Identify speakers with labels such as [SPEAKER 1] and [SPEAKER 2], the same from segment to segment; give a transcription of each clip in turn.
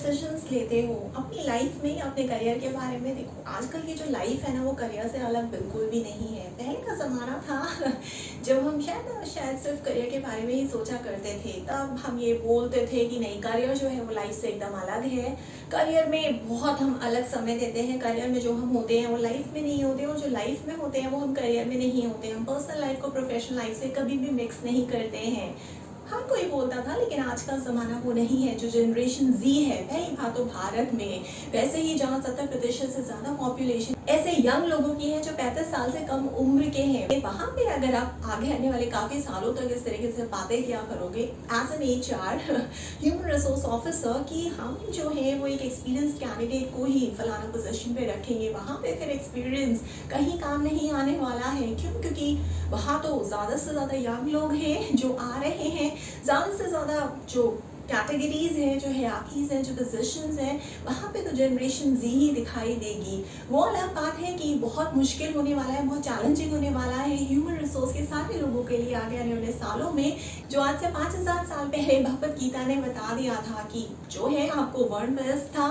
[SPEAKER 1] Decisions लेते हो अपनी लाइफ में या अपने करियर के बारे में, देखो आजकल की जो लाइफ है ना वो करियर से अलग बिल्कुल भी नहीं है। पहले का ज़माना था जब हम शायद सिर्फ करियर के बारे में ही सोचा करते थे, तब हम ये बोलते थे कि नहीं, करियर जो है वो लाइफ से एकदम अलग है। करियर में बहुत हम अलग समय देते हैं, करियर में जो हम होते हैं वो लाइफ में नहीं होते, और जो लाइफ में होते हैं वो हम करियर में नहीं होते। हम पर्सनल लाइफ को प्रोफेशनल लाइफ से कभी भी मिक्स नहीं करते हैं। हर कोई बोलता था, लेकिन आज का ज़माना वो नहीं है। जो जनरेशन जी है, पहली बात तो भारत में वैसे ही जहाँ 70% से ज़्यादा पॉपुलेशन ऐसे यंग लोगों की है जो 35 साल से कम उम्र के हैं, वहाँ पे अगर आप आगे आने वाले काफ़ी सालों तक इस तरीके से बातें किया करोगे as an HR human resource officer कि हम जो है वो एक एक्सपीरियंस कैंडिडेट को ही फलाना पोजीशन पे रखेंगे, वहाँ पे फिर एक्सपीरियंस कहीं काम नहीं आने वाला है। क्यों? क्योंकि वहाँ तो ज़्यादा से ज़्यादा यंग लोग हैं जो आ रहे हैं, ज़्यादा से ज़्यादा जो कैटेगरीज हैं, जो हायरार्कीज हैं, जो पोजीशंस हैं, वहाँ पे तो जनरेशन जी ही दिखाई देगी। वो अलग बात है कि बहुत मुश्किल होने वाला है, बहुत चैलेंजिंग होने वाला है ह्यूमन रिसोर्स के सारे लोगों के लिए आगे आने वाले सालों में। जो आज से 5000 साल पहले भगवत गीता ने बता दिया था कि जो है आपको वर्ण व्यवस्था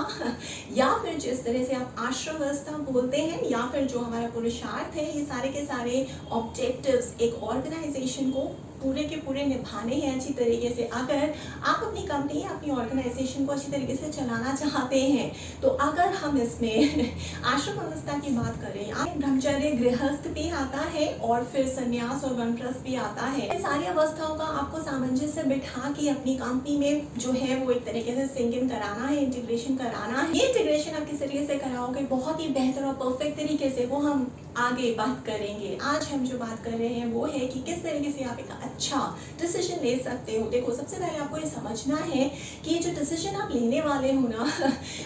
[SPEAKER 1] या फिर जिस तरह से आप आश्रम व्यवस्था बोलते हैं, या फिर जो हमारा पुरुषार्थ है, ये सारे के सारे ऑब्जेक्टिव्स एक ऑर्गेनाइजेशन को पूरे के पूरे निभाने हैं अच्छी तरीके से। अगर आप अपनी कंपनी या अपनी ऑर्गेनाइजेशन को अच्छी तरीके से चलाना चाहते हैं, तो अगर हम इसमें आश्रम व्यवस्था की बात करें, ब्रह्मचर्य गृहस्थ भी आता है और फिर संन्यास और वानप्रस्थ भी आता है। इन सारी अवस्थाओं का आपको सामंजस्य बिठा के अपनी कंपनी में जो है वो एक तरीके से सिंक इन कराना है, इंटीग्रेशन कराना है। ये इंटीग्रेशन आप किस तरीके से कराओगे बहुत ही बेहतर और परफेक्ट तरीके से, वो हम आगे बात करेंगे। आज हम जो बात कर रहे हैं वो है कि किस तरीके से आप एक अच्छा डिसीजन ले सकते हो। देखो, सबसे पहले आपको ये समझना है कि जो डिसीजन आप लेने वाले हो ना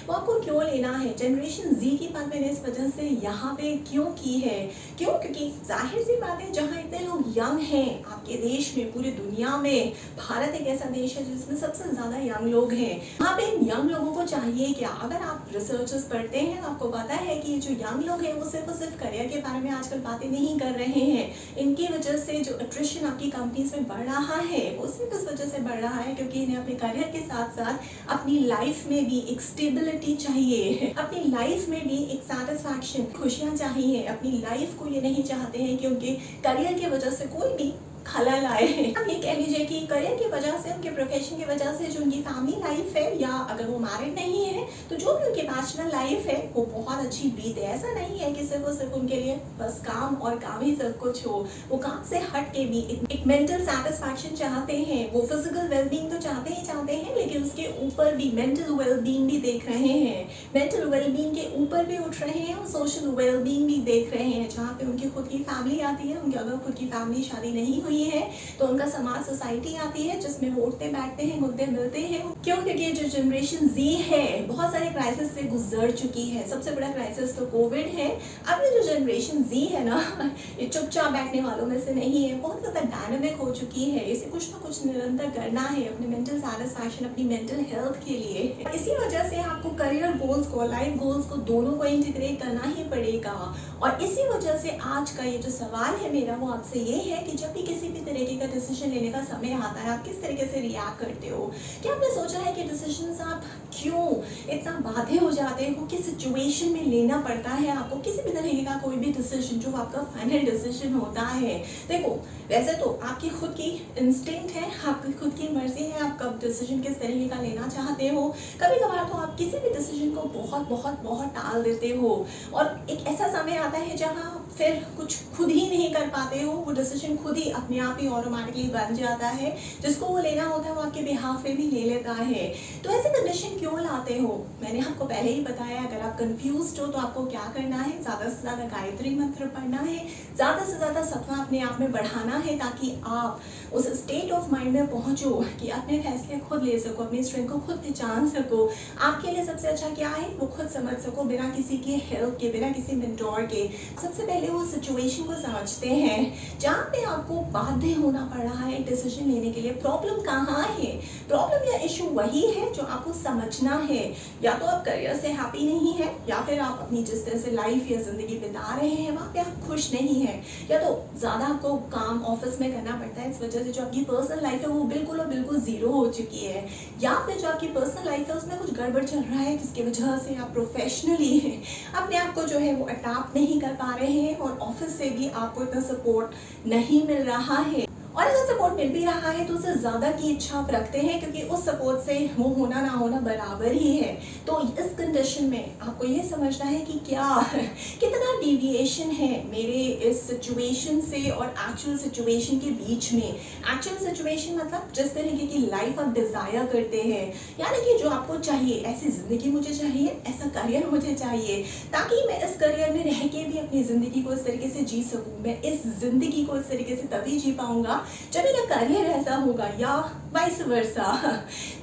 [SPEAKER 1] वो आपको क्यों लेना है। जनरेशन जी की बात मैंने इस वजह से यहाँ पे क्यों की है, क्यों? क्योंकि जाहिर सी बात है, जहाँ इतने लोग यंग हैं आपके देश में, पूरी दुनिया में, भारत एक ऐसा देश है जिसमें सबसे ज़्यादा यंग लोग हैं। वहाँ पे यंग लोगों को चाहिए क्या? अगर आप रिसर्चेस पढ़ते हैं तो आपको पता है कि जो यंग लोग हैं वो सिर्फ और सिर्फ करियर के बारे में आजकल बातें नहीं कर रहे हैं। इनकी वजह से जो अट्रिशन आपकी कंपनीज में बढ़ रहा है वो सिर्फ इस वजह से बढ़ रहा है क्योंकि इन्हें अपने करियर के साथ साथ अपनी लाइफ में भी एक स्टेबिलिटी चाहिए, अपनी लाइफ में भी एक सेटिस्फैक्शन, खुशियाँ चाहिए। अपनी लाइफ को ये नहीं चाहते हैं कि उनके करियर की वजह से कोई भी खलल आए। हम ये कह लीजिए कि करियर की वजह से, उनके प्रोफेशन की वजह से जो उनकी फैमिली लाइफ है, या अगर वो मैरिड नहीं है तो जो भी उनकी बैचलर लाइफ है वो बहुत अच्छी बीते। ऐसा नहीं है कि सिर्फ और सिर्फ उनके लिए बस काम और काम ही सब कुछ हो। वो काम से हट के भी एक मेंटल सेटिस्फैक्शन चाहते हैं। वो फिजिकल वेलबींग तो चाहते हैं, लेकिन उसके ऊपर भी मेंटल वेलबींग भी देख रहे हैं। मेंटल वेलबींग के ऊपर भी उठ रहे हैं और सोशल वेलबींग भी देख रहे हैं, जहाँ पे उनकी खुद की फैमिली आती है। उनकी अगर खुद की फैमिली शादी नहीं हुई है तो उनका समाज, सोसाइटी आती है जिसमें वो उठते बैठते हैं, मुद्दे मिलते हैं। क्यों? क्योंकि जो जनरेशन जी है बहुत सारे क्राइसिस से गुजर चुकी है। सबसे बड़ा क्राइसिस तो कोविड है। अब ये जो जनरेशन जी है ना, ये चुपचाप बैठने वालों में से नहीं है, बहुत ज़्यादा डायनामिक हो चुकी है। इसे कुछ ना कुछ निरंतर करना है अपने मेंटल सेटिस्फैक्शन, अपनी मेंटल हेल्थ के लिए। इसी वजह से आपको करियर गोल्स को, लाइफ गोल्स को, दोनों को इंटीग्रेट करना ही पड़ेगा। और इसी वजह से आज का ये जो सवाल है मेरा वो आपसे ये है कि जब भी किसी भी तरीके का डिसीजन लेने का समय आता है, आप किस तरीके से रिएक्ट करते हो? क्या आपने सोचा है कि डिसीजंस आप क्यों इतना बाधे हो जाते हो? किस सिचुएशन में लेना पड़ता है आपको किसी भी तरीके का कोई भी डिसीजन जो आपका फाइनल डिसीजन होता है? देखो, वैसे तो आपकी खुद की इंस्टिंक्ट है, आपकी खुद की मर्जी है, आप कब डिसीजन किस तरीके का लेना चाहते हो। कभी कभार तो आप किसी भी डिसीजन को बहुत बहुत बहुत टाल देते हो, और एक ऐसा समय आता है जहाँ फिर कुछ खुद ही नहीं कर पाते हो। वो डिसीजन खुद ही अपने आप ही ऑटोमेटिकली बन जाता है, जिसको वो लेना होता है वो आपके बिहाफ पे भी ले लेता है। तो ऐसे कंडीशन क्यों लाते हो? मैंने आपको पहले ही बताया, अगर आप कंफ्यूज्ड हो तो आपको क्या करना है, ज़्यादा से ज़्यादा गायत्री मंत्र पढ़ना है, ज़्यादा से ज़्यादा सत्वा अपने आप में बढ़ाना है, ताकि आप उस स्टेट ऑफ माइंड में पहुँचो कि अपने फैसले खुद ले सको, अपनी स्ट्रेंथ को खुद पहचान सको। आपके लिए सबसे अच्छा क्या है वो खुद समझ सको, बिना किसी के हेल्प के, बिना किसी मेंटोर के। सबसे पहले वो सिचुएशन को समझते हैं जहाँ पे आपको बाध्य होना पड़ रहा है डिसीजन लेने के लिए। प्रॉब्लम कहाँ है? प्रॉब्लम या इशू वही है जो आपको समझना है। या तो आप करियर से हैप्पी नहीं है, या फिर आप अपनी जिस तरह से लाइफ या ज़िंदगी बिता रहे हैं वहाँ पे आप खुश नहीं हैं, या तो ज़्यादा आपको काम ऑफिस में करना पड़ता है, इस वजह से जो आपकी पर्सनल लाइफ है वो बिल्कुल और बिल्कुल ज़ीरो हो चुकी है, या फिर जो आपकी पर्सनल लाइफ है उसमें कुछ गड़बड़ चल रहा है जिसकी वजह से आप प्रोफेशनली अपने आप को जो है वो अडॉप्ट नहीं कर पा रहे हैं, और ऑफिस से भी आपको इतना सपोर्ट नहीं मिल रहा है, और अगर सपोर्ट मिल भी रहा है तो उससे ज़्यादा की इच्छा आप रखते हैं, क्योंकि उस सपोर्ट से वो होना ना होना बराबर ही है। तो इस कंडीशन में आपको ये समझना है कि क्या कितना डेविएशन है मेरे इस सिचुएशन से और एक्चुअल सिचुएशन के बीच में। एक्चुअल सिचुएशन मतलब जिस तरीके की लाइफ आप डिज़ायर करते हैं, यानी कि जो आपको चाहिए, ऐसी ज़िंदगी मुझे चाहिए, ऐसा करियर मुझे चाहिए, ताकि मैं इस करियर में रह के भी अपनी ज़िंदगी को इस तरीके से जी सकूँ। मैं इस ज़िंदगी को इस तरीके से तभी जी पाऊँगा जब मेरा करियर ऐसा होगा, या वाइस वर्सा।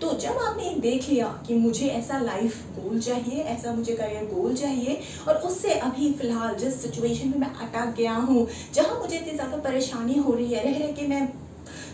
[SPEAKER 1] तो जब आपने देख लिया कि मुझे ऐसा लाइफ गोल चाहिए, ऐसा मुझे करियर गोल चाहिए, और उससे अभी फ़िलहाल जिस सिचुएशन में मैं अटक गया हूँ, जहाँ मुझे इतनी ज़्यादा परेशानी हो रही है, रह रह के मैं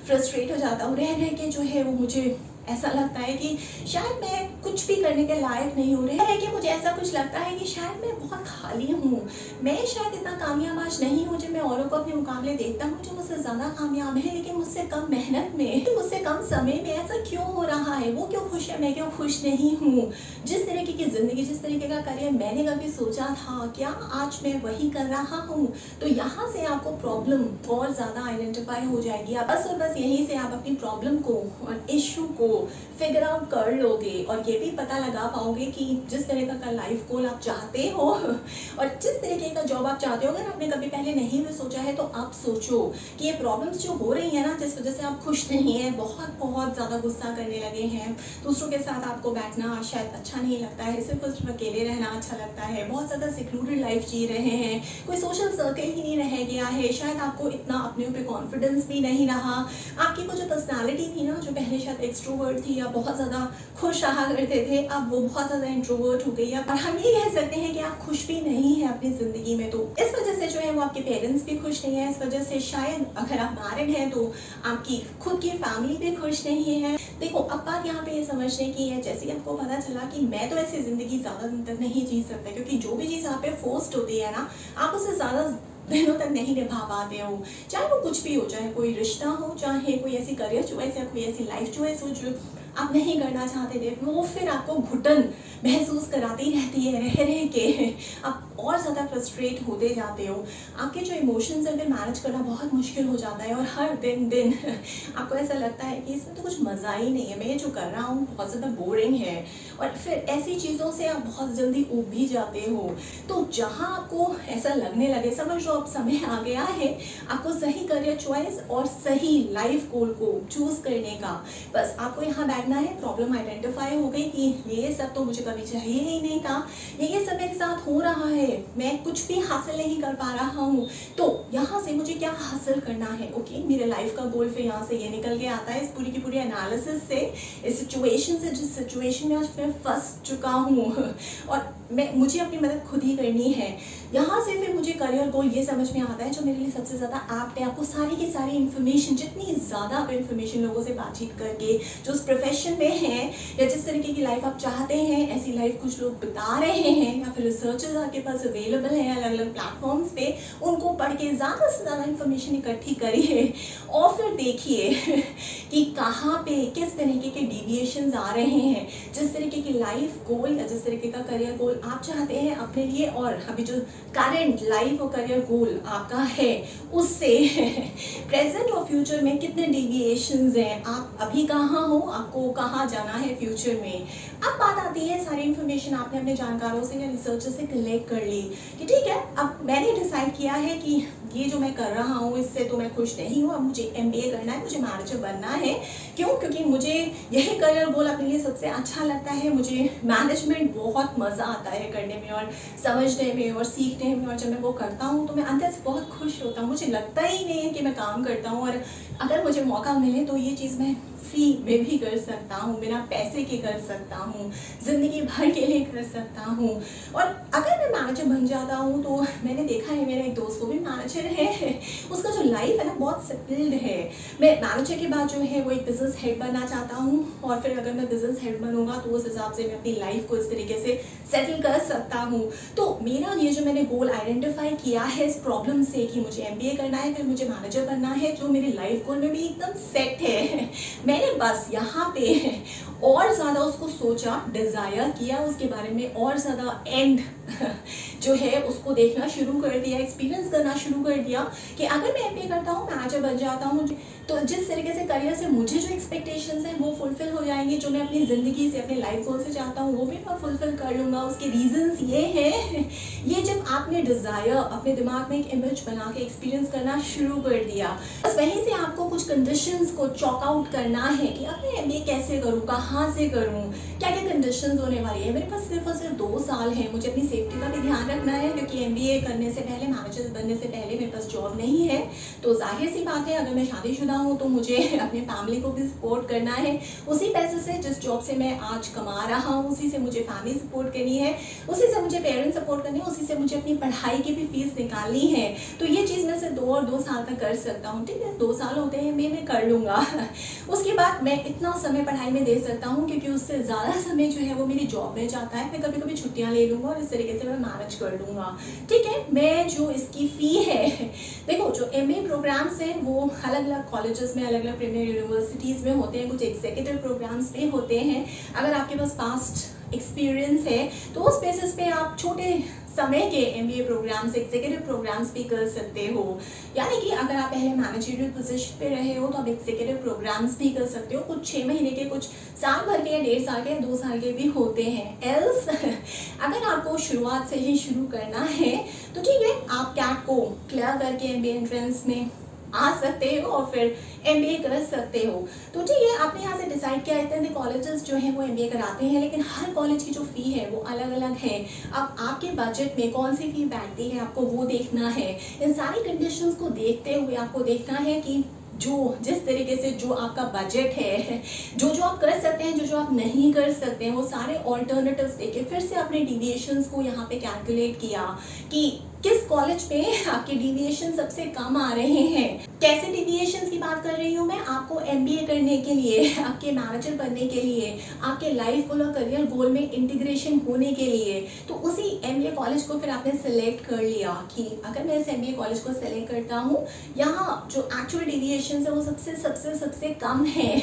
[SPEAKER 1] फ्रस्ट्रेट हो जाता हूँ, रह रह के जो है वो मुझे ऐसा लगता है कि शायद मैं कुछ भी करने के लायक नहीं हो रही है, कि मुझे ऐसा कुछ लगता है कि शायद मैं बहुत खाली हूँ, मैं शायद इतना कामयाब आज नहीं हूँ। जब मैं औरों को अपने मुकाबले देखता हूँ जो मुझसे ज़्यादा कामयाब है, लेकिन मुझसे कम मेहनत में, मुझसे कम समय में, ऐसा क्यों हो रहा है? वो क्यों खुश है, मैं क्यों खुश नहीं हूँ? जिस तरीके की ज़िंदगी, जिस तरीके का करियर मैंने कभी सोचा था, क्या आज मैं वही कर रहा हूँ? तो यहाँ से आपको प्रॉब्लम और ज़्यादा आइडेंटिफाई हो जाएगी। बस और बस यहीं से आप अपनी प्रॉब्लम को और इशू को फिगर आउट कर लोगे, और ये भी पता लगा पाओगे कि जिस तरीके का लाइफ गोल आप चाहते हो और जिस तरीके का जॉब आप चाहते हो, अगर आपने कभी पहले नहीं भी सोचा है तो आप सोचो कि ये प्रॉब्लम्स जो हो रही है ना, जिस वजह से आप खुश नहीं हैं, बहुत बहुत ज़्यादा गुस्सा करने लगे हैं, दूसरों के साथ आपको बैठना शायद अच्छा नहीं लगता है, सिर्फ और सिर्फ अकेले रहना अच्छा लगता है, बहुत ज़्यादा सिक्लूडेड लाइफ जी रहे हैं, कोई सोशल सर्कल ही नहीं रह गया है, शायद आपको इतना अपने ऊपर कॉन्फिडेंस भी नहीं रहा, आपकी वो जो पर्सनैलिटी थी ना, जो पहले शायद एक्सट्रोवर्ट थी या बहुत ज़्यादा खुश रहा करते थे, अब वो बहुत ज़्यादा इंट्रोवर्ट हो गई है, और हम ये कह सकते हैं कि आप खुश भी नहीं हैं अपनी ज़िंदगी में। तो इस वजह से जो है वो आपके पेरेंट्स भी खुश नहीं है, इस वजह से शायद अगर आप मैरिड हैं तो आपकी खुद की फैमिली भी खुश नहीं है। देखो, अब बात यहाँ पे ये समझने की है, जैसे कि आपको पता चला कि मैं तो ऐसी ज़िंदगी ज़्यादा दिन तक नहीं जी सकता, क्योंकि जो भी चीज़ आप पे फोर्स्ड होती है ना, आप उसे ज़्यादा दिनों तक नहीं निभा पाते हो, चाहे वो कुछ भी हो, चाहे कोई रिश्ता हो, चाहे कोई ऐसी करियर चॉइस या कोई ऐसी लाइफ चॉइस हो जो आप नहीं करना चाहते थे, वो फिर आपको घुटन महसूस कराती रहती है, रह रह के आप और ज़्यादा फ्रस्ट्रेट होते जाते हो, आपके जो इमोशंस है फिर मैनेज करना बहुत मुश्किल हो जाता है, और हर दिन आपको ऐसा लगता है कि इसमें तो कुछ मज़ा ही नहीं है, मैं ये जो कर रहा हूँ बहुत ज़्यादा बोरिंग है, और फिर ऐसी चीज़ों से आप बहुत जल्दी ऊब भी जाते हो। तो जहाँ आपको ऐसा लगने लगे, समझ लो अब समय आ गया है आपको सही करियर चॉइस और सही लाइफ गोल को चूज़ करने का। बस आपको यहाँ बैठना है, प्रॉब्लम आइडेंटिफाई हो गई कि ये सब तो मुझे कभी चाहिए ही नहीं था, ये सब मेरे साथ हो रहा है, मैं कुछ भी हासिल नहीं कर पा रहा हूँ, तो यहाँ से मुझे क्या हासिल करना है? ओके, मेरे लाइफ का गोल फिर यहाँ से ये निकल के आता है, इस पूरी की पूरी एनालिसिस से, इस सिचुएशन से, जिस सिचुएशन में आज मैं फंस चुका हूँ और मुझे अपनी मदद खुद ही करनी है। यहाँ से फिर मुझे करियर गोल ये समझ में आता है जो मेरे लिए सबसे ज़्यादा ऐप्ट है। आपको सारी की सारी इन्फॉर्मेशन, जितनी ज़्यादा आप इन्फॉर्मेशन लोगों से बातचीत करके जो उस प्रोफेशन में हैं या जिस तरीके की लाइफ आप चाहते हैं, ऐसी लाइफ कुछ लोग बिता रहे हैं या फिर रिसर्चेस आपके पास अवेलेबल हैं अलग अलग प्लेटफॉर्म्स पे, उनको पढ़ के ज़्यादा से ज़्यादा इन्फॉर्मेशन इकट्ठी करिए और फिर देखिए कि कहाँ पे किस तरीके के डिविएशंस आ रहे हैं। जिस तरीके की लाइफ गोल या जिस तरीके का करियर गोल आप चाहते हैं अपने लिए और अभी जो करंट लाइफ और करियर गोल आपका है उससे प्रेजेंट और फ्यूचर में कितने डिविएशंस हैं, आप अभी कहाँ हो, आपको कहाँ जाना है फ्यूचर में। अब बात आती है, सारी इन्फॉर्मेशन आपने अपने जानकारों से या रिसर्चर से कलेक्ट कर ली कि ठीक है, अब मैंने डिसाइड किया है कि ये जो मैं कर रहा हूँ इससे तो मैं खुश नहीं हूँ, अब मुझे MBA करना है, मुझे मैनेजर बनना है। क्यों? क्योंकि मुझे यही करियर गोल अपने लिए सबसे अच्छा लगता है। मुझे मैनेजमेंट बहुत मज़ा आता है करने में और समझने में और सीखने में, और जब मैं वो करता हूँ तो मैं अंदर से बहुत खुश होता हूँ। मुझे लगता ही नहीं है कि मैं काम करता हूँ, और अगर मुझे मौका मिले तो ये चीज़ मैं फ्री में भी कर सकता हूँ, बिना पैसे के कर सकता हूँ, ज़िंदगी भर के लिए कर सकता हूँ। और अगर मैं मैनेजर बन जाता हूँ तो मैंने देखा है, मेरा एक दोस्त वो भी मैनेजर है, उसका जो लाइफ है ना बहुत सेटल्ड है। मैं मैनेजर के बाद जो है वो एक बिजनेस हेड बनना चाहता हूँ, और फिर अगर मैं बिजनेस हेड बनूंगा तो उस हिसाब से मैं अपनी लाइफ को इस तरीके से सेटल कर सकता हूँ। तो मेरा ये जो मैंने गोल आइडेंटिफाई किया है इस प्रॉब्लम से कि मुझे MBA करना है, फिर मुझे मैनेजर बनना है, जो मेरी लाइफ गोल में भी एकदम सेट है। मैंने बस यहाँ पे और ज़्यादा उसको सोचा, डिज़ायर किया उसके बारे में, और ज़्यादा एंड जो है उसको देखना शुरू कर दिया, एक्सपीरियंस करना शुरू कर दिया कि अगर मैं MBA करता हूँ, मैनेजर बन जाता हूँ, तो जिस तरीके से करियर से मुझे जो एक्सपेक्टेशंस हैं वो फुलफिल हो जाएंगे, जो मैं अपनी ज़िंदगी से अपने लाइफ गोल से चाहता हूँ वो भी मैं फुलफिल कर लूँगा। उसके रीजंस ये हैं, ये जब आपने डिज़ायर अपने दिमाग में एक इमेज बना के एक्सपीरियंस करना शुरू कर दिया, बस वहीं से आपको कुछ कंडीशंस को चॉक आउट करना है कि अब मैं MBA कैसे करूँ, कहाँ से करूँ, क्या क्या कंडीशंस होने वाली है। मेरे पास सिर्फ और सिर्फ 2 साल है, मुझे अपनी सेफ्टी का भी ध्यान रखना है, क्योंकि MBA करने से पहले, मैनेजर बनने से पहले मेरे पास जॉब नहीं है। तो जाहिर सी बात है, अगर मैं शादीशुदा हूँ तो मुझे अपने फैमिली को भी सपोर्ट करना है। उसी पैसे से, जिस जॉब से मैं आज कमा रहा हूँ, उसी से मुझे फैमिली सपोर्ट करनी है, उसी से मुझे पेरेंट्स सपोर्ट करनी है, उसी से मुझे अपनी पढ़ाई की भी फीस निकालनी है। तो ये चीज़ मैं सिर्फ 2 और 2 साल तक कर सकता हूँ। ठीक है, 2 साल होते हैं, मैं कर लूँगा। उसके बाद मैं इतना समय पढ़ाई में दे सकता हूँ, क्योंकि उससे ज़्यादा समय जो है वो मेरी जॉब में जाता है। मैं कभी कभी छुट्टियाँ ले लूँगा और इस तरीके से मैं मैनेज कर लूँगा। ठीक है, मैं जो इसकी फ़ी है, देखो जो MBA प्रोग्राम्स हैं वो अलग अलग कॉलेजेस में, अलग अलग प्रीमियर यूनिवर्सिटीज़ में होते हैं, कुछ एग्जीक्यूटिव प्रोग्राम्स में होते हैं। अगर आपके पास पास्ट एक्सपीरियंस है तो उस बेसिस पे आप छोटे समय के MBA प्रोग्राम्स, एग्जीक्यूटिव प्रोग्राम्स भी कर सकते हो। यानी कि अगर आप पहले मैनेजरियल पोजीशन पे रहे हो तो आप एग्जीक्यूटिव प्रोग्राम्स भी कर सकते हो, कुछ 6 महीने के, कुछ साल भर के, या 1.5 साल के, या 2 साल के भी होते हैं। एल्स अगर आपको शुरुआत से ही शुरू करना है तो ठीक है, आप कैट को क्लियर करके MBA एंट्रेंस में आ सकते हो और फिर MBA कर सकते हो। तो ठीक है, आपने यहाँ से डिसाइड किया, इतने कॉलेजेस जो हैं वो MBA कराते हैं, लेकिन हर कॉलेज की जो फ़ी है वो अलग अलग है। अब आपके बजट में कौन सी फ़ी बैठती है आपको वो देखना है। इन सारी कंडीशंस को देखते हुए आपको देखना है कि जो जिस तरीके से जो आपका बजट है, जो जो आप कर सकते हैं, जो जो आप नहीं कर सकते हैं, वो सारे ऑल्टरनेटिव्स देखे, फिर से अपने डिविएशंस को यहाँ पे कैलकुलेट किया कि किस कॉलेज में आपके डिविएशन सबसे कम आ रहे हैं। कैसे डिविएशंस की बात कर रही हूँ मैं, आपको MBA करने के लिए, आपके मैनेजर बनने के लिए, आपके लाइफ गोल और करियर गोल में इंटीग्रेशन होने के लिए, तो उसी MBA कॉलेज को फिर आपने सेलेक्ट कर लिया कि अगर मैं इस MBA कॉलेज को सेलेक्ट करता हूँ, यहाँ जो एक्चुअल डिविएशन है वो सबसे सबसे सबसे कम है,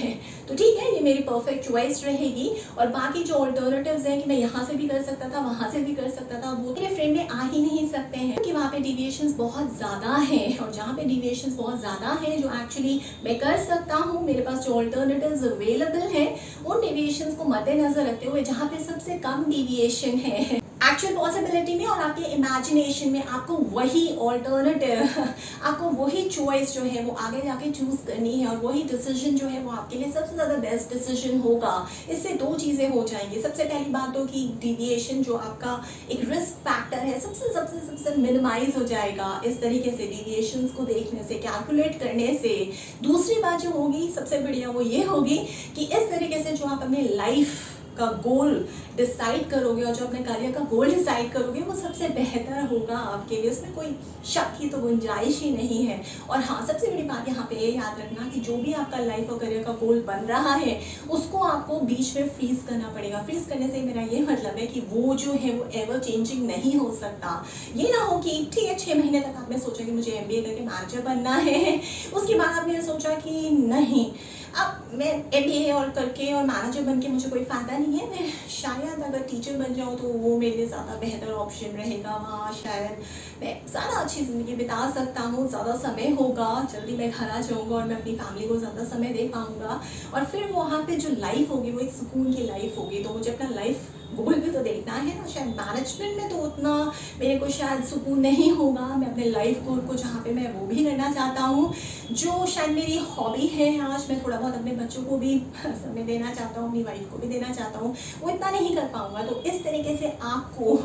[SPEAKER 1] तो ठीक है, ये मेरी परफेक्ट चॉइस रहेगी। और बाकी जो ऑल्टरनेटिव्स हैं कि मैं यहाँ से भी कर सकता था, वहाँ से भी कर सकता था, वो मेरे फ्रेम में आ ही नहीं सकते हैं, कि वहाँ पे डिविएशंस बहुत ज़्यादा हैं। और जहाँ पे डिविएशंस बहुत ज़्यादा हैं, जो एक्चुअली मैं कर सकता हूँ, मेरे पास जो ऑल्टरनेटिव्स अवेलेबल हैं, उन डिविएशंस को मद्देनजर रखते हुए जहाँ पे सबसे कम डिविएशन है एक्चुअल पॉसिबिलिटी में और आपके इमेजिनेशन में, आपको वही ऑल्टरनेटिव, आपको वही चॉइस जो है वो आगे जाके चूज करनी है, और वही डिसीजन जो है वो आपके लिए सबसे ज़्यादा बेस्ट डिसीजन होगा। इससे 2 चीज़ें हो जाएंगी। सबसे पहली बात तो कि डिविएशन जो आपका एक रिस्क फैक्टर है सबसे सबसे सबसे मिनिमाइज हो जाएगा इस तरीके से, डिविएशंस को देखने से, कैलकुलेट करने से। दूसरी बात जो होगी सबसे बढ़िया वो ये होगी कि इस तरीके से जो आप अपने लाइफ का गोल डिसाइड करोगे और जो अपने करियर का गोल डिसाइड करोगे वो सबसे बेहतर होगा आपके लिए, उसमें कोई शक की तो गुंजाइश ही नहीं है। और हाँ, सबसे बड़ी बात यहाँ पे ये याद रखना कि जो भी आपका लाइफ और करियर का गोल बन रहा है उसको आपको बीच में फ्रीज करना पड़ेगा। फ्रीज करने से मेरा ये मतलब है कि वो जो है वो एवर चेंजिंग नहीं हो सकता। ये ना हो कि ठीक है 6 महीने तक आपने सोचा कि मुझे MBA करके मैनेजर बनना है, उसके बाद आपने सोचा कि नहीं, अब मैं MBA और करके और मैनेजर बन के मुझे कोई फ़ायदा नहीं है, मैं शायद अगर टीचर बन जाऊँ तो वो मेरे लिए ज़्यादा बेहतर ऑप्शन रहेगा। वहाँ शायद मैं ज़्यादा अच्छी ज़िंदगी बिता सकता हूँ, ज़्यादा समय होगा, जल्दी मैं घर आ जाऊँगा और मैं अपनी फैमिली को ज़्यादा समय दे पाऊँगा, और फिर वहाँ पे जो लाइफ होगी वो एक सुकून की लाइफ होगी। तो मुझे अपना लाइफ गोल भी तो देखना इतना है ना, शायद मैनेजमेंट में तो उतना मेरे को शायद सुकून नहीं होगा। मैं अपने लाइफ गोल को जहाँ पे मैं वो भी करना चाहता हूँ, जो शायद मेरी हॉबी है। आज मैं थोड़ा बहुत अपने बच्चों को भी समय देना चाहता हूँ, अपनी वाइफ को भी देना चाहता हूँ, वो इतना नहीं कर पाऊँगा। तो इस तरीके से आपको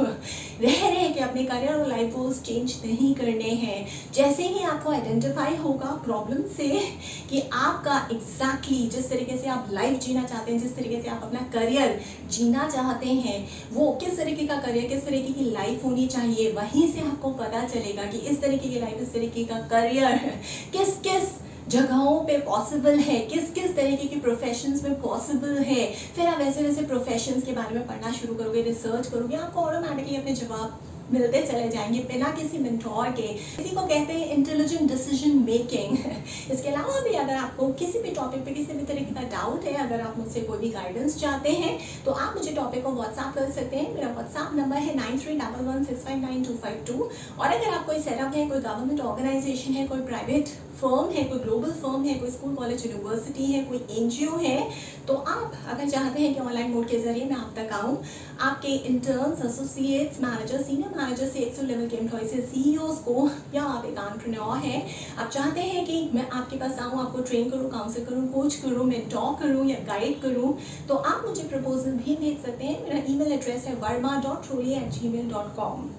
[SPEAKER 1] रह के अपने करियर और लाइफ गोल्स चेंज नहीं करने हैं। जैसे ही आपको आइडेंटिफाई होगा प्रॉब्लम से कि आपका एग्जैक्टली जिस तरीके से आप लाइफ जीना चाहते हैं, जिस तरीके से आप अपना करियर जीना चाहते हैं, वो किस तरीके का करियर, किस तरीके की लाइफ होनी चाहिए, वहीं से आपको पता चलेगा कि इस तरीके की लाइफ, इस तरीके का करियर किस किस जगहों पे पॉसिबल है, किस किस तरीके के प्रोफेशंस में पॉसिबल है। फिर आप वैसे वैसे प्रोफेशंस के बारे में पढ़ना शुरू करोगे, रिसर्च करोगे, आपको ऑटोमेटिकली अपने जवाब मिलते चले जाएंगे बिना किसी मेंटोर के। इसी को कहते हैं इंटेलिजेंट डिसीजन मेकिंग। इसके अलावा भी अगर आपको किसी भी टॉपिक पे किसी भी तरीके का डाउट है, अगर आप मुझसे कोई भी गाइडेंस चाहते हैं, तो आप मुझे टॉपिक को व्हाट्सएप कर सकते हैं। मेरा व्हाट्सएप नंबर है 9311659252। और अगर आप कोई सेटअप है, कोई गवर्नमेंट ऑर्गेनाइजेशन है, कोई प्राइवेट फर्म है, कोई ग्लोबल फर्म है, कोई स्कूल कॉलेज यूनिवर्सिटी है, कोई एनजीओ है, तो आप अगर चाहते हैं कि ऑनलाइन मोड के जरिए मैं आप तक आऊँ, आपके interns, associates, manager, senior manager से 100 लेवल के एम्प्लॉय से सीईओज को, या आप एक एंटरप्रेन्योर हैं, आप चाहते हैं कि मैं आपके पास आऊँ, आपको ट्रेन करूँ, काउंसिल करूँ, कोच करूँ, मेंटोर करूँ या गाइड करूँ, तो आप मुझे प्रपोजल भी भेज सकते हैं। मेरा ईमेल एड्रेस है verma.troli@gmail.com।